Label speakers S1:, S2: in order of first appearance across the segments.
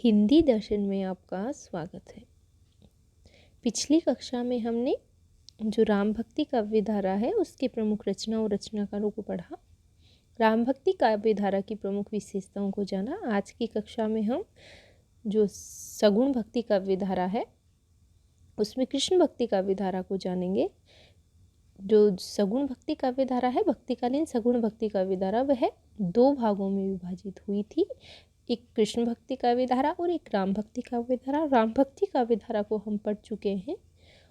S1: हिंदी दर्शन में आपका स्वागत है। पिछली कक्षा में हमने जो राम भक्ति काव्य धारा है उसके प्रमुख रचना और रचनाकारों को पढ़ा। राम भक्ति काव्य धारा की प्रमुख विशेषताओं को जाना। आज की कक्षा में हम जो सगुण भक्ति काव्य धारा है उसमें कृष्ण भक्ति काव्य धारा को जानेंगे। जो सगुण भक्ति काव्य धारा है, भक्तिकालीन सगुण भक्ति काव्य धारा, वह दो भागों में विभाजित हुई थी। एक कृष्ण भक्ति काव्य धारा और एक राम भक्ति काव्य धारा। राम भक्ति काव्य धारा को हम पढ़ चुके हैं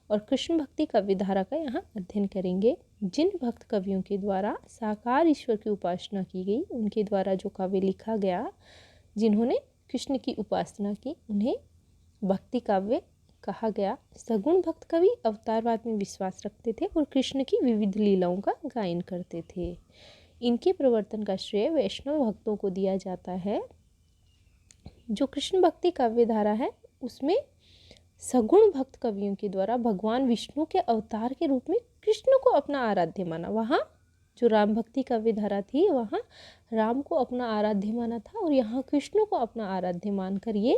S1: और कृष्ण भक्ति काव्य धारा का यहाँ अध्ययन करेंगे। जिन भक्त कवियों के द्वारा साकार ईश्वर की उपासना की गई, उनके द्वारा जो काव्य लिखा गया, जिन्होंने कृष्ण की उपासना की, उन्हें भक्ति काव्य कहा गया। सगुण भक्त कवि अवतारवाद में विश्वास रखते थे और कृष्ण की विविध लीलाओं का गायन करते थे। इनके प्रवर्तन का श्रेय वैष्णव भक्तों को दिया जाता है। जो कृष्ण भक्ति काव्य धारा है उसमें सगुण भक्त कवियों के द्वारा भगवान विष्णु के अवतार के रूप में कृष्ण को अपना आराध्य माना। वहाँ जो राम भक्ति काव्य धारा थी वहाँ राम को अपना आराध्य माना था और यहाँ कृष्ण को अपना आराध्य मानकर ये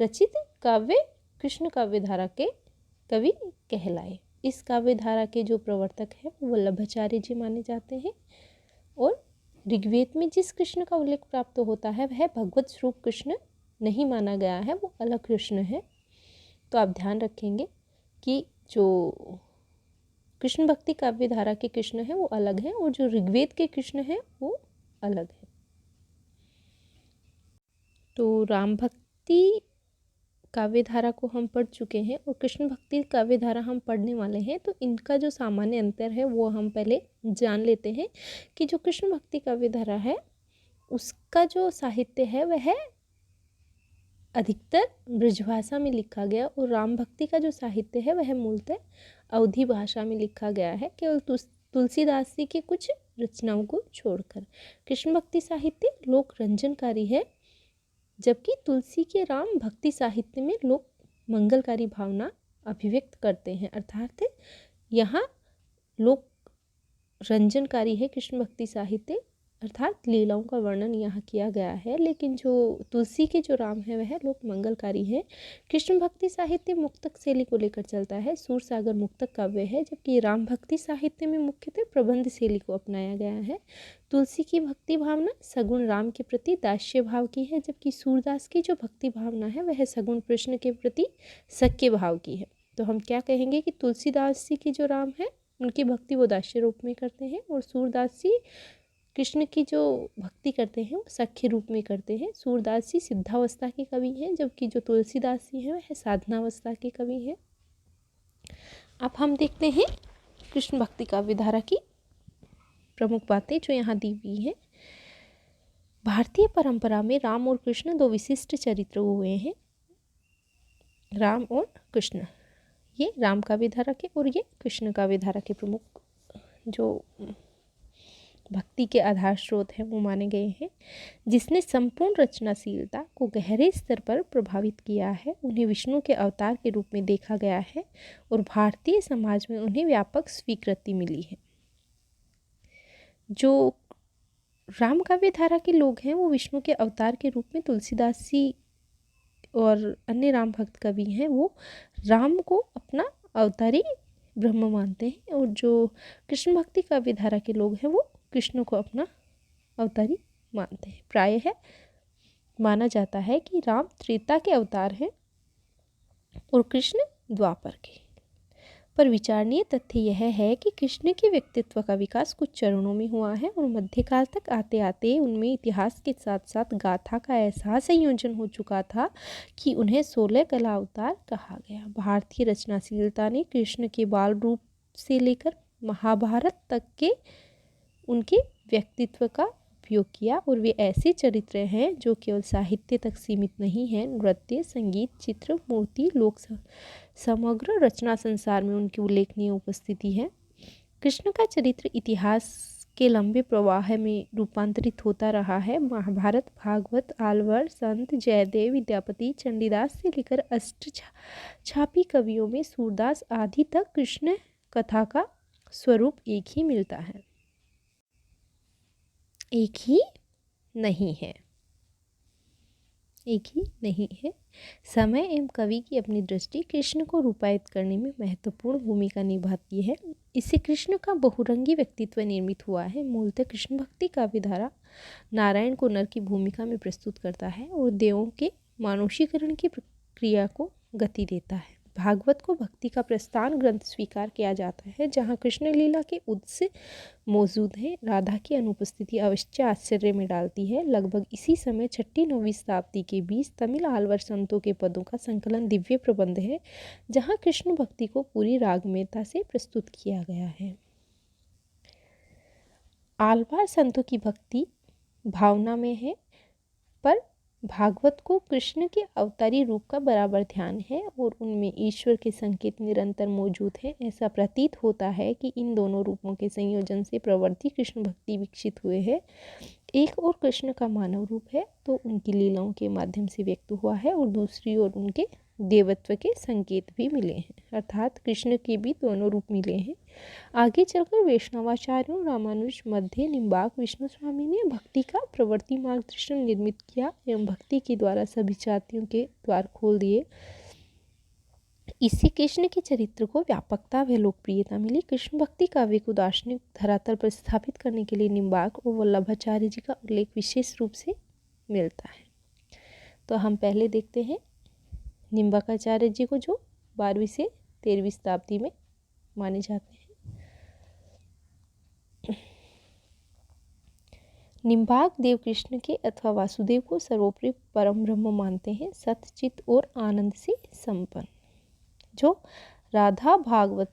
S1: रचित काव्य कृष्ण काव्य धारा के कवि कहलाए। इस काव्य धारा के जो प्रवर्तक हैं वो वल्लभाचार्य जी माने जाते हैं और ऋग्वेद में जिस कृष्ण का उल्लेख प्राप्त होता है वह भगवत स्वरूप कृष्ण नहीं माना गया है, वो अलग कृष्ण है। तो आप ध्यान रखेंगे कि जो कृष्ण भक्ति काव्य धारा के कृष्ण हैं वो अलग हैं और जो ऋग्वेद के कृष्ण हैं वो अलग है। तो राम भक्ति काव्य धारा को हम पढ़ चुके हैं और कृष्ण भक्ति काव्य धारा हम पढ़ने वाले हैं। तो इनका जो सामान्य अंतर है वो हम पहले जान लेते हैं कि जो कृष्ण भक्ति काव्य धारा है उसका जो साहित्य है वह अधिकतर ब्रजभाषा में लिखा गया और राम भक्ति का जो साहित्य है वह मूलतः अवधी भाषा में लिखा गया है, केवल तुलसीदास जी के कुछ रचनाओं को छोड़कर। कृष्ण भक्ति साहित्य लोक रंजनकारी है, जबकि तुलसी के राम भक्ति साहित्य में लोग मंगलकारी भावना अभिव्यक्त करते हैं। अर्थात यहाँ लोक रंजनकारी है कृष्ण भक्ति साहित्य, अर्थात लीलाओं का वर्णन यहाँ किया गया है। लेकिन जो तुलसी के जो राम है वह लोक मंगलकारी है। कृष्ण भक्ति साहित्य मुक्तक शैली को लेकर चलता है, सूरसागर मुक्तक काव्य है, जबकि राम भक्ति साहित्य में मुख्यतः प्रबंध शैली को अपनाया गया है। तुलसी की भक्ति भावना सगुण राम के प्रति दास्य भाव की है, जबकि सूरदास की जो भक्ति भावना है वह सगुण कृष्ण के प्रति सख्य भाव की है। तो हम क्या कहेंगे कि तुलसीदास जी की जो राम है उनकी भक्ति वो दास्य रूप में करते हैं और सूरदास जी कृष्ण की जो भक्ति करते हैं वो सख्य रूप में करते हैं। सूरदास जी सिद्धावस्था के कवि हैं, जबकि जो तुलसीदास जी हैं वह साधनावस्था के कवि हैं। अब हम देखते हैं कृष्ण भक्ति काव्य धारा की प्रमुख बातें जो यहाँ दी हुई हैं। भारतीय परंपरा में राम और कृष्ण दो विशिष्ट चरित्र हुए हैं। राम और कृष्ण, ये राम काव्य धारा के और ये कृष्ण काव्य धारा के प्रमुख जो भक्ति के आधार स्रोत हैं वो माने गए हैं। जिसने संपूर्ण रचनाशीलता को गहरे स्तर पर प्रभावित किया है, उन्हें विष्णु के अवतार के रूप में देखा गया है और भारतीय समाज में उन्हें व्यापक स्वीकृति मिली है। जो राम काव्य धारा के लोग हैं वो विष्णु के अवतार के रूप में तुलसीदास जी और अन्य राम भक्त कवि हैं वो राम को अपना अवतारी ब्रह्म मानते हैं और जो कृष्ण भक्ति काव्य धारा के लोग हैं वो कृष्ण को अपना अवतारी मानते हैं। प्रायः माना जाता है कि राम त्रेता के अवतार हैं और कृष्ण द्वापर के। पर विचारणीय तथ्य यह है कि कृष्ण के व्यक्तित्व का विकास कुछ चरणों में हुआ है और मध्यकाल तक आते आते उनमें इतिहास के साथ साथ गाथा का ऐसा संयोजन हो चुका था कि उन्हें 16 कला अवतार कहा गया। भारतीय रचनाशीलता ने कृष्ण के बाल रूप से लेकर महाभारत तक के उनके व्यक्तित्व का उपयोग किया और वे ऐसे चरित्र हैं जो केवल साहित्य तक सीमित नहीं हैं। नृत्य, संगीत, चित्र, मूर्ति, लोक समग्र रचना संसार में उनकी उल्लेखनीय उपस्थिति है। कृष्ण का चरित्र इतिहास के लंबे प्रवाह में रूपांतरित होता रहा है। महाभारत, भागवत, आलवर, संत, जयदेव, विद्यापति, चंडीदास से लेकर अष्टछापी कवियों में सूरदास आदि तक कृष्ण कथा का स्वरूप एक ही मिलता है, एक ही नहीं है। एक ही नहीं है। समय एवं कवि की अपनी दृष्टि कृष्ण को रूपायित करने में महत्वपूर्ण भूमिका निभाती है। इससे कृष्ण का बहुरंगी व्यक्तित्व निर्मित हुआ है। मूलतः कृष्ण भक्ति काव्यधारा नारायण को नर की भूमिका में प्रस्तुत करता है और देवों के मानुषीकरण की प्रक्रिया को गति देता है। भागवत को भक्ति का प्रस्थान ग्रंथ स्वीकार किया जाता है, जहाँ कृष्ण लीला के उद्देश्य मौजूद हैं। राधा की अनुपस्थिति अवश्य आश्चर्य में डालती है। लगभग इसी समय 6वीं-9वीं शताब्दी के बीच तमिल आल्वर संतों के पदों का संकलन दिव्य प्रबंध है, जहाँ कृष्ण भक्ति को पूरी रागमयता से प्रस्तुत किया गया है। आल्वार संतों की भक्ति भावना में है, पर भागवत को कृष्ण के अवतारी रूप का बराबर ध्यान है और उनमें ईश्वर के संकेत निरंतर मौजूद हैं। ऐसा प्रतीत होता है कि इन दोनों रूपों के संयोजन से प्रवृत्ति कृष्ण भक्ति विकसित हुए है। एक और कृष्ण का मानव रूप है तो उनकी लीलाओं के माध्यम से व्यक्त हुआ है, और दूसरी ओर उनके देवत्व के संकेत भी मिले हैं, अर्थात कृष्ण के भी दोनों रूप मिले हैं। आगे चलकर वैष्णवाचार्यों रामानुज, मध्य, निम्बार्क, विष्णु स्वामी ने भक्ति का प्रवृत्ति मार्गदर्शन निर्मित किया एवं भक्ति के द्वारा सभी जातियों के द्वार खोल दिए। इससे कृष्ण के चरित्र को व्यापकता व लोकप्रियता मिली। कृष्ण भक्ति काव्य को दार्शनिक धरातल पर स्थापित करने के लिए निम्बार्क और वल्लभाचार्य जी का उल्लेख विशेष रूप से मिलता है। तो हम पहले देखते हैं निम्बार्काचार्य जी को, जो 12वीं से 13वीं शताब्दी में माने जाते हैं। निम्बार्क देव कृष्ण के अथवा वासुदेव को सर्वोपरि परम ब्रह्म मानते हैं, सत्य, चित्त और आनंद से संपन्न। जो राधा भागवत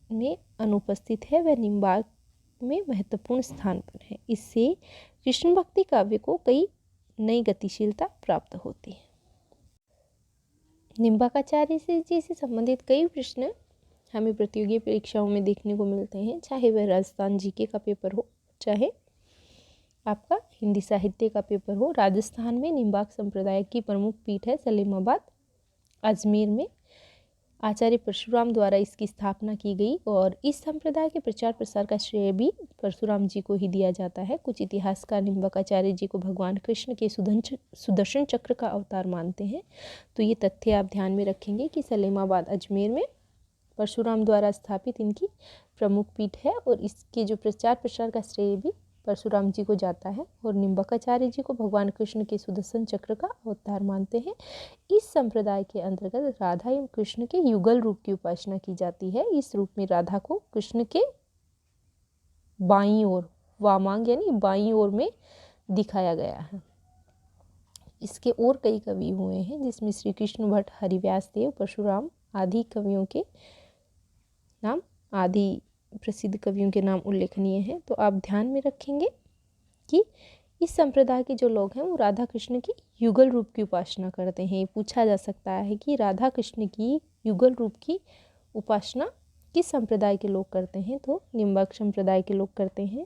S1: में अनुपस्थित है वह निम्बार्क में महत्वपूर्ण स्थान पर है। इससे कृष्ण भक्ति काव्य को कई नई गतिशीलता प्राप्त होती है। निम्बार्काचार्य जी से संबंधित कई प्रश्न हमें प्रतियोगी परीक्षाओं में देखने को मिलते हैं, चाहे वह राजस्थान जीके का पेपर हो, चाहे आपका हिंदी साहित्य का पेपर हो। राजस्थान में निम्बार्क संप्रदाय की प्रमुख पीठ है सलीमाबाद, अजमेर में आचार्य परशुराम द्वारा इसकी स्थापना की गई, और इस संप्रदाय के प्रचार प्रसार का श्रेय भी परशुराम जी को ही दिया जाता है। कुछ इतिहासकार निम्बार्काचार्य जी को भगवान कृष्ण के सुदर्शन चक्र का अवतार मानते हैं। तो ये तथ्य आप ध्यान में रखेंगे कि सलीमाबाद अजमेर में परशुराम द्वारा स्थापित इनकी प्रमुख पीठ है, और इसके जो प्रचार प्रसार का श्रेय भी परशुराम जी को जाता है, और निम्बार्काचार्य जी को भगवान कृष्ण के सुदर्शन चक्र का अवतार मानते हैं। इस संप्रदाय के अंतर्गत राधा एवं कृष्ण के युगल रूप की उपासना की जाती है। इस रूप में राधा को कृष्ण के बाईं ओर, वामांग यानी बाईं ओर में दिखाया गया है। इसके और कई कवि हुए हैं, जिसमें श्री कृष्ण भट्ट, हरिव्यास देव, परशुराम आदि कवियों के नाम, आदि प्रसिद्ध कवियों के नाम उल्लेखनीय हैं। तो आप ध्यान में रखेंगे कि इस संप्रदाय के जो लोग हैं वो राधा कृष्ण की युगल रूप की उपासना करते हैं। पूछा जा सकता है कि राधा कृष्ण की युगल रूप की उपासना किस संप्रदाय के लोग करते हैं, तो निम्बार्क संप्रदाय के लोग करते हैं।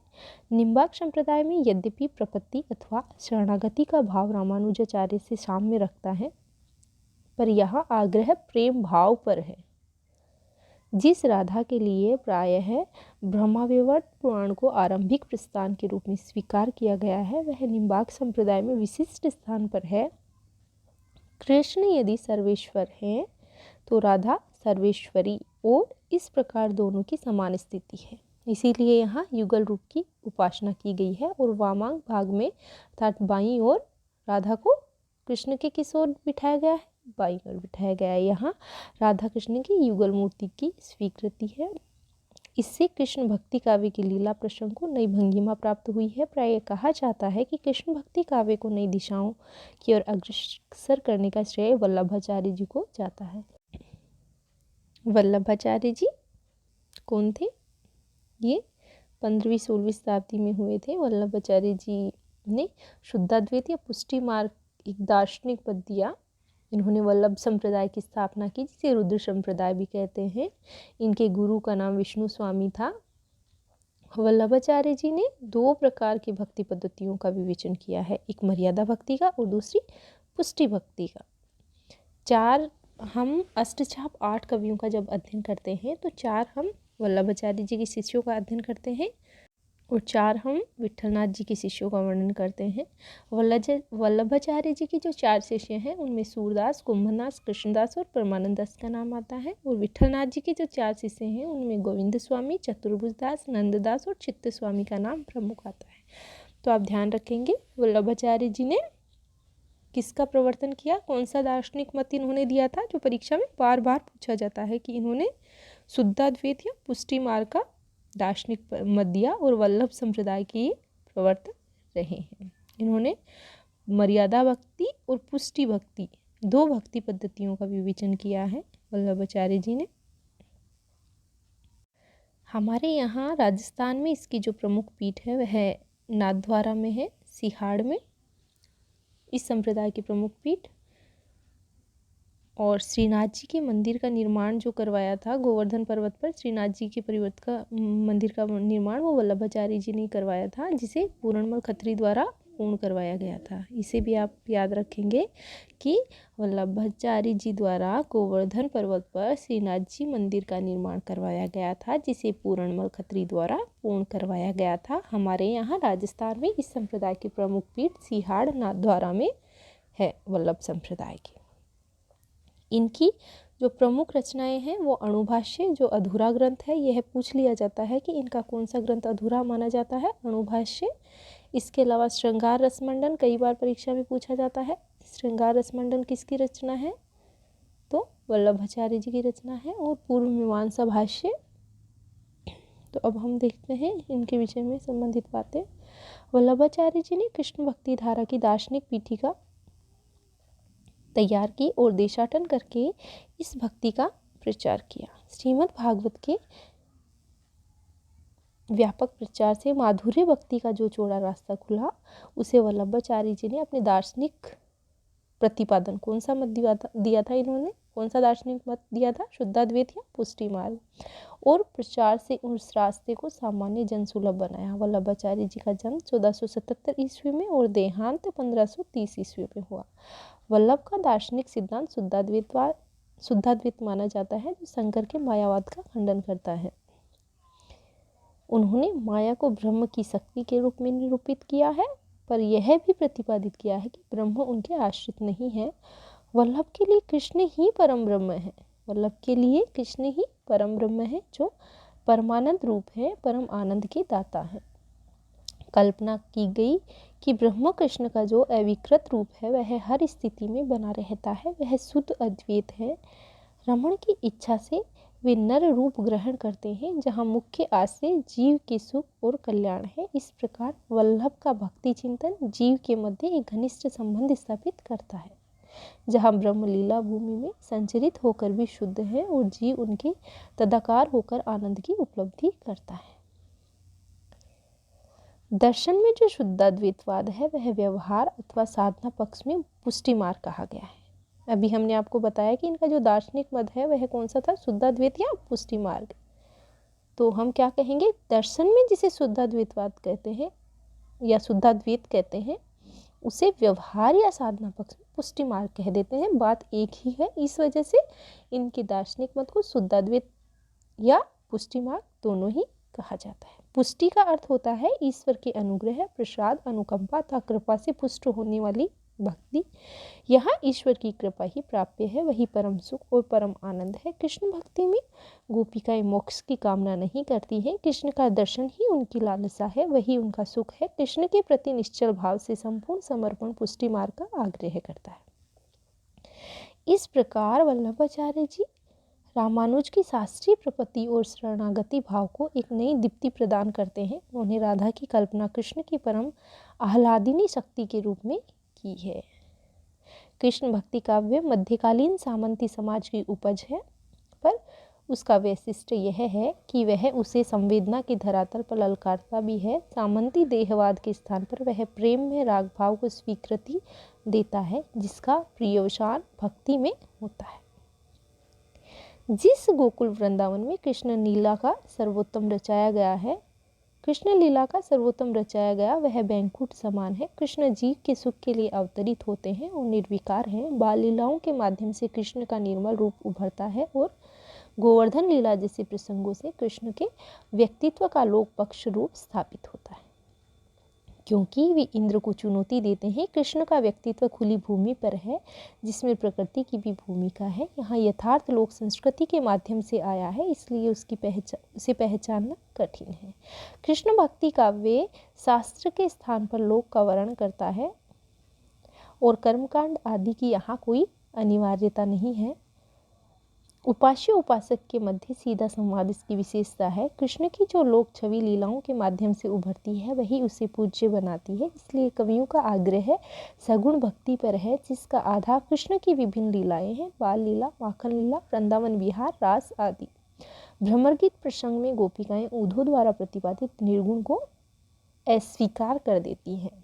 S1: निम्बार्क संप्रदाय में यद्यपि प्रपत्ति अथवा शरणागति का भाव रामानुजाचार्य से साम्य रखता है, पर यहाँ आग्रह प्रेम भाव पर है। जिस राधा के लिए प्रायः ब्रह्मावैवर्त पुराण को आरंभिक प्रस्थान के रूप में स्वीकार किया गया है, वह निम्बार्क संप्रदाय में विशिष्ट स्थान पर है। कृष्ण यदि सर्वेश्वर हैं तो राधा सर्वेश्वरी, और इस प्रकार दोनों की समान स्थिति है। इसीलिए यहाँ युगल रूप की उपासना की गई है, और वामांग भाग में अर्थात बाईं ओर राधा को कृष्ण के किस ओर बिठाया गया है, बाईं ओर बिठाया गया है। यहाँ राधा कृष्ण की युगल मूर्ति की स्वीकृति है। इससे कृष्ण भक्ति काव्य की लीला प्रसंग को नई भंगिमा प्राप्त हुई है। प्राय कहा जाता है कि कृष्ण भक्ति काव्य को नई दिशाओं की ओर अग्रसर करने का श्रेय वल्लभाचार्य जी को जाता है। वल्लभाचार्य जी कौन थे? ये 15वीं-16वीं शताब्दी में हुए थे। वल्लभाचार्य जी ने शुद्धाद्वैत या पुष्टि मार्ग एक दार्शनिक पद दिया। इन्होंने वल्लभ संप्रदाय की स्थापना की, जिसे रुद्र संप्रदाय भी कहते हैं। इनके गुरु का नाम विष्णु स्वामी था। वल्लभाचार्य जी ने 2 प्रकार की भक्ति पद्धतियों का विवेचन किया है, एक मर्यादा भक्ति का और दूसरी पुष्टि भक्ति का। 4 हम अष्टछाप 8 कवियों का जब अध्ययन करते हैं तो 4 हम वल्लभाचार्य जी के शिष्यों का अध्ययन करते हैं, और 4 हम विट्ठलनाथ जी के शिष्यों का वर्णन करते हैं। वल्लभाचार्य जी के जो 4 शिष्य हैं उनमें सूरदास, कुंभदास, कृष्णदास और परमानंद दास का नाम आता है। और विट्ठलनाथ जी के जो 4 शिष्य हैं उनमें गोविंद स्वामी, चतुर्भुजदास, नंददास और चित्त स्वामी का नाम प्रमुख आता है। तो आप ध्यान रखेंगे वल्लभाचार्य जी ने किसका प्रवर्तन किया, कौन सा दार्शनिक मत इन्होंने दिया था, जो परीक्षा में बार बार पूछा जाता है कि इन्होंने शुद्धाद्वैत या पुष्टि मार्ग का दार्शनिक मत दिया और वल्लभ संप्रदाय के प्रवर्तक रहे हैं। इन्होंने मर्यादा भक्ति और पुष्टि भक्ति 2 भक्ति पद्धतियों का विवेचन किया है वल्लभाचार्य जी ने। हमारे यहाँ राजस्थान में इसकी जो प्रमुख पीठ है वह नाथद्वारा में है, सिहाड़ में इस संप्रदाय की प्रमुख पीठ। और श्रीनाथ जी के मंदिर का निर्माण जो करवाया था गोवर्धन पर्वत पर, श्रीनाथ जी के परिवर्त का मंदिर का निर्माण वो वल्लभाचार्य जी ने करवाया था, जिसे पूर्णमल खत्री द्वारा पूर्ण करवाया गया था। इसे भी आप याद रखेंगे कि वल्लभाचार्य जी द्वारा गोवर्धन पर्वत पर श्रीनाथ जी मंदिर का निर्माण करवाया गया था, जिसे पूर्णमल खत्री द्वारा पूर्ण करवाया गया था। हमारे यहाँ राजस्थान में इस संप्रदाय की प्रमुख पीठ सिहाड़ नाथद्वारा में है वल्लभ संप्रदाय की। इनकी जो प्रमुख रचनाएं हैं वो अणुभाष्य जो अधूरा ग्रंथ है, यह पूछ लिया जाता है कि इनका कौन सा ग्रंथ अधूरा माना जाता है, अणुभाष्य। इसके अलावा श्रृंगार रसमंडन कई बार परीक्षा में पूछा जाता है। श्रृंगार रसमंडन किसकी रचना है, तो वल्लभाचार्य जी की रचना है। और पूर्व मीमांसा भाष्य। तो अब हम देखते हैं इनके विषय में संबंधित बातें। वल्लभाचार्य जी ने कृष्ण भक्ति धारा की दार्शनिक पीठिका तैयार की और देशाटन करके इस भक्ति का प्रचार किया। श्रीमद् भागवत के व्यापक प्रचार से माधुर्य भक्ति का जो चौड़ा रास्ता खुला, उसे वल्लभाचार्य जी ने अपने दार्शनिक प्रतिपादन, कौन सा मत दिया था इन्होंने, कौन सा दार्शनिक मत दिया था, शुद्धाद्वैत या पुष्टि मार्ग, और प्रचार से उस रास्ते को सामान्य जन सुलभ बनाया। वल्लभाचार्य जी का जन्म 1477 ईस्वी में और देहांत 1530 ईस्वी में हुआ। वल्लभ का दार्शनिक सिद्धांत शुद्धाद्वैत माना जाता है, जो शंकर के मायावाद का खंडन करता है। उन्होंने माया को ब्रह्म की शक्ति के रूप में निरूपित किया है, पर यह भी प्रतिपादित किया है कि ब्रह्म उनके आश्रित नहीं है। वल्लभ के लिए कृष्ण ही परम ब्रह्म है। वल्लभ के लिए कृष्ण ही परम ब्रह्म है, जो परमानंद रूप है, परम आनंद के दाता है। कल्पना की गई कि ब्रह्म कृष्ण का जो अविकृत रूप है वह हर स्थिति में बना रहता है, वह शुद्ध अद्वैत है। रमण की इच्छा से वे नर रूप ग्रहण करते हैं, जहाँ मुख्य आशय जीव के सुख और कल्याण है। इस प्रकार वल्लभ का भक्ति चिंतन जीव के मध्य एक घनिष्ठ संबंध स्थापित करता है, जहाँ ब्रह्म लीला भूमि में संचरित होकर भी शुद्ध है और जीव उनके तदाकार होकर आनंद की उपलब्धि करता है। दर्शन में जो शुद्धाद्वैतवाद है वह व्यवहार अथवा साधना पक्ष में पुष्टि मार्ग कहा गया है। अभी हमने आपको बताया कि इनका जो दार्शनिक मत है वह कौन सा था, शुद्धाद्वैत या पुष्टि मार्ग। तो हम क्या कहेंगे, दर्शन में जिसे शुद्धाद्वैतवाद कहते हैं या शुद्धाद्वैत कहते हैं, उसे व्यवहार या साधना पक्ष में पुष्टि मार्ग कह देते हैं। बात एक ही है, इस वजह से इनके दार्शनिक मत को शुद्धाद्वैत या पुष्टि मार्ग दोनों ही कहा जाता है। पुष्टि का अर्थ होता है ईश्वर के अनुग्रह, प्रसाद, अनुकंपा तथा कृपा से पुष्ट होने वाली भक्ति। यहाँ ईश्वर की कृपा ही प्राप्य है, वही परम सुख और परम आनंद है। कृष्ण भक्ति में गोपिकाएं मोक्ष की कामना नहीं करती हैं, कृष्ण का दर्शन ही उनकी लालसा है, वही उनका सुख है। कृष्ण के प्रति निश्चल भाव से संपूर्ण समर्पण पुष्टि मार्ग का आग्रह करता है। इस प्रकार वल्लभाचार्य जी रामानुज की शास्त्रीय प्रपत्ति और शरणागति भाव को एक नई दीप्ति प्रदान करते हैं। उन्होंने राधा की कल्पना कृष्ण की परम आह्लादिनी शक्ति के रूप में की है। कृष्ण भक्ति काव्य मध्यकालीन सामंती समाज की उपज है, पर उसका वैशिष्ट्य यह है कि वह उसे संवेदना की धरातल पर ललकारता भी है। सामंती देहवाद के स्थान पर वह प्रेम में राग भाव को स्वीकृति देता है, जिसका पर्यवसान भक्ति में होता है। जिस गोकुल वृंदावन में कृष्ण लीला का सर्वोत्तम रचाया गया है, कृष्ण लीला का सर्वोत्तम रचाया गया वह बैंकुट समान है। कृष्ण जीव के सुख के लिए अवतरित होते हैं और निर्विकार हैं। बाल लीलाओं के माध्यम से कृष्ण का निर्मल रूप उभरता है और गोवर्धन लीला जैसे प्रसंगों से कृष्ण के व्यक्तित्व का लोक पक्ष रूप स्थापित होता है, क्योंकि वे इंद्र को चुनौती देते हैं। कृष्ण का व्यक्तित्व खुली भूमि पर है, जिसमें प्रकृति की भी भूमिका है। यहाँ यथार्थ लोक संस्कृति के माध्यम से आया है, इसलिए उसे पहचानना कठिन है। कृष्ण भक्ति काव्य शास्त्र के स्थान पर लोक का वर्णन करता है और कर्मकांड आदि की यहाँ कोई अनिवार्यता नहीं है। उपास्य उपासक के मध्य सीधा संवाद इसकी विशेषता है। कृष्ण की जो लोक छवि लीलाओं के माध्यम से उभरती है वही उसे पूज्य बनाती है। इसलिए कवियों का आग्रह सगुण भक्ति पर है, जिसका आधार कृष्ण की विभिन्न लीलाएं हैं, बाल लीला, माखन लीला, वृंदावन विहार, रास आदि। भ्रमर गीत प्रसंग में गोपिकाएं उद्धव द्वारा प्रतिपादित निर्गुण को अस्वीकार कर देती हैं।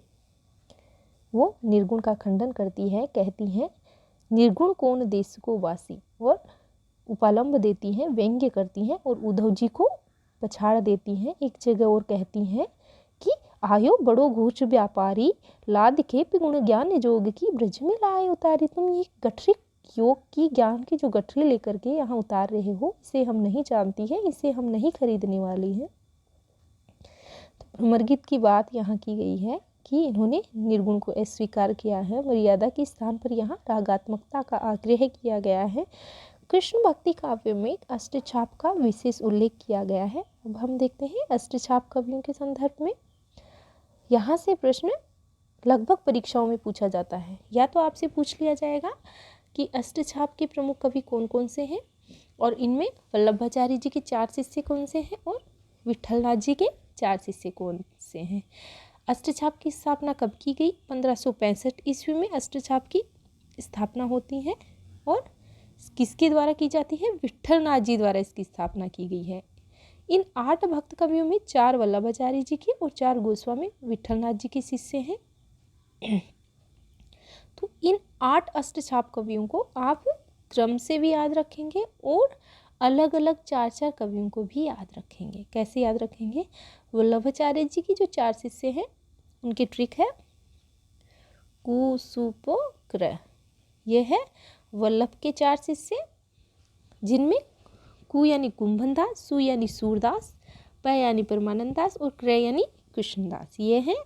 S1: वो निर्गुण का खंडन करती है, कहती हैं निर्गुण कौन देश को वासी, और उपालंब देती हैं, व्यंग्य करती हैं और उद्धव जी को पछाड़ देती हैं। एक जगह और कहती हैं कि आयो बड़ो घूच व्यापारी, लाद के गुण ज्ञान जोग की ब्रज में लाए उतारी। तुम ये गठरी योग की ज्ञान की जो गठरी लेकर के यहाँ उतार रहे हो, इसे हम नहीं जानती हैं, इसे हम नहीं खरीदने वाली हैं। तो भ्रमर गीत की बात यहाँ की गई है कि इन्होंने निर्गुण को अस्वीकार किया है। मर्यादा के स्थान पर यहाँ रागात्मकता का आग्रह किया गया है। कृष्ण भक्ति काव्य में अष्टछाप का विशेष उल्लेख किया गया है। अब हम देखते हैं अष्टछाप कवियों के संदर्भ में। यहाँ से प्रश्न लगभग परीक्षाओं में पूछा जाता है। या तो आपसे पूछ लिया जाएगा कि अष्टछाप के प्रमुख कवि कौन कौन से हैं, और इनमें वल्लभाचार्य जी के 4 शिष्य कौन से हैं, और विट्ठलनाथ जी के 4 शिष्य कौन से हैं। अष्टछाप की स्थापना कब की गई? 1565 ईस्वी में अष्टछाप की स्थापना होती है, और किसके द्वारा की जाती है? विट्ठलनाथ जी द्वारा इसकी स्थापना की गई है। इन 8 भक्त कवियों में 4 वल्लभाचार्य जी के और 4 गोस्वामी विट्ठलनाथ जी के शिष्य हैं। तो इन 8 अष्टछाप कवियों को आप क्रम से भी याद रखेंगे और अलग अलग 4-4 कवियों को भी याद रखेंगे। कैसे याद रखेंगे? वल्लभाचार्य जी की जो 4 शिष्य हैं उनकी ट्रिक है कुसुपोक्र। ये है वल्लभ के 4 शिष्य, जिनमें कु यानी कुंभनदास, सु यानी सूरदास, प यानी परमानंद दास और क्र यानी कृष्णदास। ये हैं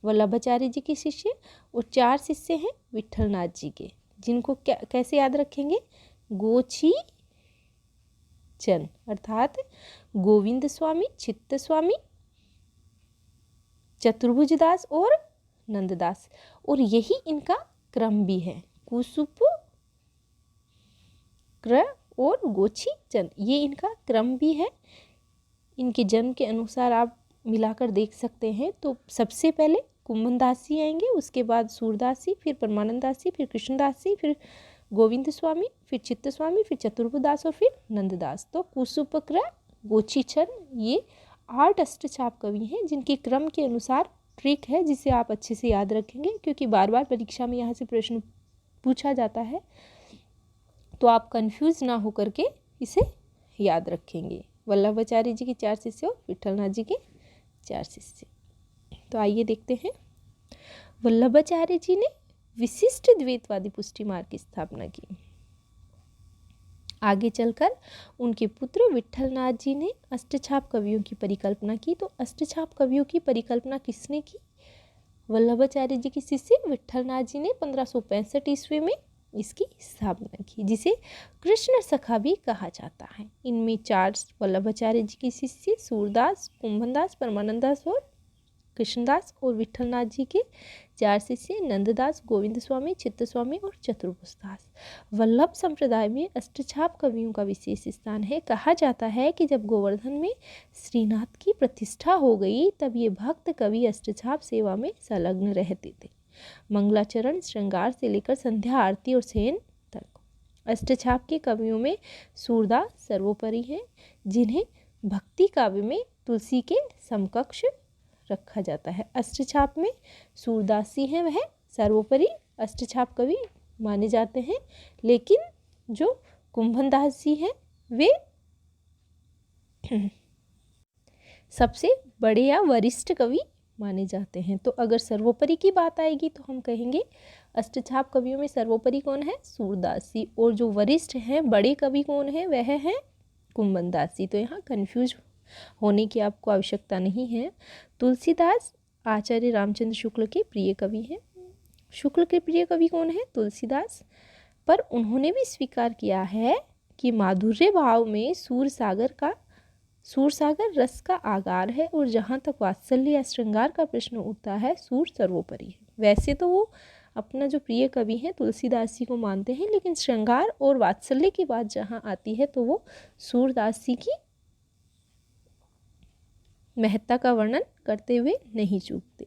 S1: वल्लभाचार्य जी के शिष्य। और 4 शिष्य हैं विट्ठलनाथ जी के, जिनको कैसे याद रखेंगे? गोछी चंद अर्थात गोविंद स्वामी, चित्त स्वामी, चतुर्भुज दास और नंददास। और यही इनका क्रम भी है, कुसुप क्र और गोछी चंद, ये इनका क्रम भी है। इनके जन्म के अनुसार आप मिलाकर देख सकते हैं। तो सबसे पहले कुंभनदास जी आएंगे, उसके बाद सूरदास जी, फिर परमानंद दास जी, फिर कृष्णदास जी, फिर गोविंद स्वामी, फिर चित्त स्वामी, फिर चतुर्भुज दास और फिर नंददास। तो कुसुपक्र, गोचीचंद, ये 8 अष्टछाप कवि हैं, जिनके क्रम के अनुसार ट्रिक है, जिसे आप अच्छे से याद रखेंगे, क्योंकि बार बार परीक्षा में यहाँ से प्रश्न पूछा जाता है। तो आप कंफ्यूज ना होकर के इसे याद रखेंगे। वल्लभाचार्य जी के 4 शिष्य और विट्ठलनाथ जी के 4 शिष्य। तो आइए देखते हैं। वल्लभाचार्य जी ने विशिष्ट द्वैतवादी पुष्टि मार्ग की स्थापना की। आगे चलकर उनके पुत्र विट्ठलनाथ जी ने अष्टछाप कवियों की परिकल्पना की। तो अष्टछाप कवियों की परिकल्पना किसने की? वल्लभाचार्य जी के शिष्य विट्ठलनाथ जी ने 1565 ईस्वी में इसकी स्थापना की, जिसे कृष्ण सखा भी कहा जाता है। इनमें 4 वल्लभाचार्य जी के शिष्य सूरदास, कुंभनदास, परमानंद दास और कृष्णदास, और विट्ठलनाथ जी के 4 शिष्य नंददास, गोविंद स्वामी, चित्त स्वामी और चतुर्भुज दास। वल्लभ संप्रदाय में अष्टछाप कवियों का विशेष स्थान है। कहा जाता है कि जब गोवर्धन में श्रीनाथ की प्रतिष्ठा हो गई, तब ये भक्त कवि अष्टछाप सेवा में संलग्न रहते थे। मंगलाचरण, श्रृंगार से लेकर संध्या आरती और शयन तक। अष्टछाप के कवियों में सूरदास सर्वोपरि हैं, जिन्हें भक्ति काव्य में तुलसी के समकक्ष रखा जाता है। अष्टछाप में सूरदास जी हैं, वह सर्वोपरि अष्टछाप कवि माने जाते हैं। लेकिन जो कुंभनदास जी हैं, वे सबसे बड़े या वरिष्ठ कवि माने जाते हैं। तो अगर सर्वोपरि की बात आएगी तो हम कहेंगे अष्टछाप कवियों में सर्वोपरि कौन है? सूरदास जी। और जो वरिष्ठ हैं, बड़े कवि कौन है? वह है कुंभनदासी। तो यहाँ कन्फ्यूज होने की आपको आवश्यकता नहीं है। तुलसीदास आचार्य रामचंद्र शुक्ल के प्रिय कवि हैं। शुक्ल के प्रिय कवि कौन है? तुलसीदास। पर उन्होंने भी स्वीकार किया है कि माधुर्य भाव में सूर सागर रस का आगार है, और जहाँ तक वात्सल्य या श्रृंगार का प्रश्न उठता है, सूर सर्वोपरि है। वैसे तो वो अपना जो प्रिय कवि हैं तुलसीदास जी को मानते हैं, लेकिन श्रृंगार और वात्सल्य की बात जहाँ आती है तो वो सूरदास जी की महत्ता का वर्णन करते हुए नहीं चूकते।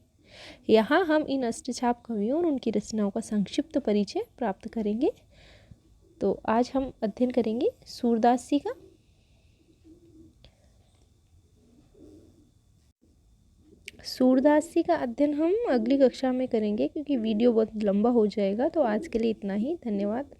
S1: यहाँ हम इन अष्टछाप कवियों और उनकी रचनाओं का संक्षिप्त परिचय प्राप्त करेंगे। तो आज हम अध्ययन करेंगे सूरदास जी का। सूरदास जी का अध्ययन हम अगली कक्षा में करेंगे, क्योंकि वीडियो बहुत लंबा हो जाएगा। तो आज के लिए इतना ही। धन्यवाद।